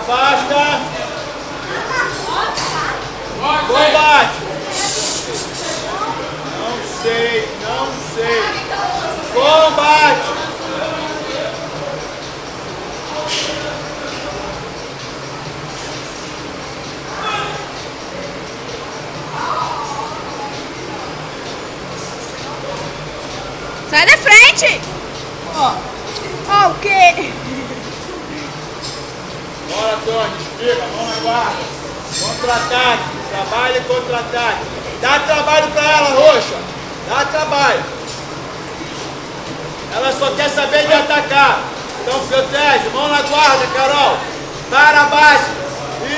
Afasta. Combate. Não sei. Combate. Sai da frente! Ó, o quê? Bora, Tony, explica, mão na guarda. Contra-ataque, trabalho e contra-ataque. Dá trabalho pra ela, Roxa. Dá trabalho. Ela só quer saber de atacar. Então, protege, mão na guarda, Carol. Para a base.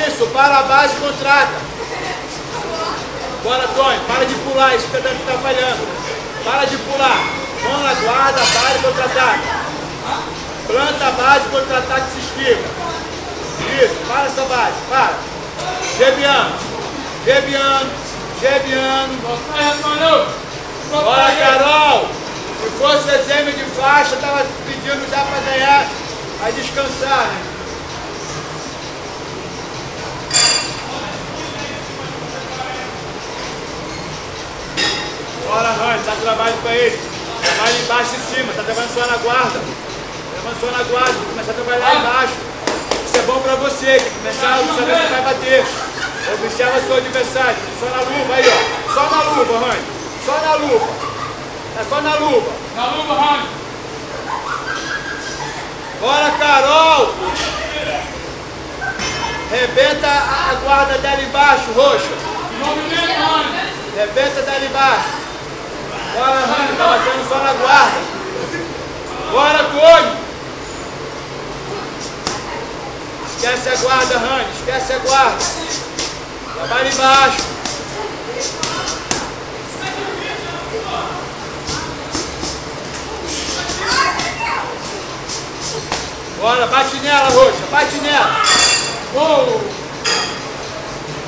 Isso, para a base e contrata. Bora, Tony, para de pular, isso que tá falhando. Para de pular. Mão na guarda, para e contra-ataque. Planta a base, contra-ataque, se esquiva. Isso, para essa base, para. Gebiano. Bora, Carol. Se fosse exame de faixa, tava pedindo já para ganhar, a descansar, né? Bora, Rani, dá trabalho para ele. Trabalha embaixo e em cima, tá trabalhando só na guarda. Começar a trabalhar embaixo. Isso é bom pra você, que começar a saber se vai bater. Observa seu adversário. Só na luva aí, ó. Só na luva, Rani. Só na luva. É só na luva. Na luva, Rani. Bora, Carol. Rebenta a guarda dela embaixo, Roxa. Movimento, Rani. Rebenta dela embaixo. Bora, Rani. Tá batendo só na guarda. Bora, Tony. Esquece a guarda, Rani. Esquece a guarda. Trabalha embaixo. Bora, bate nela, Roxa. Bate nela.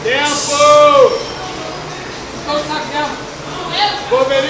Tempo! Ficou o saco dela. Wolverine.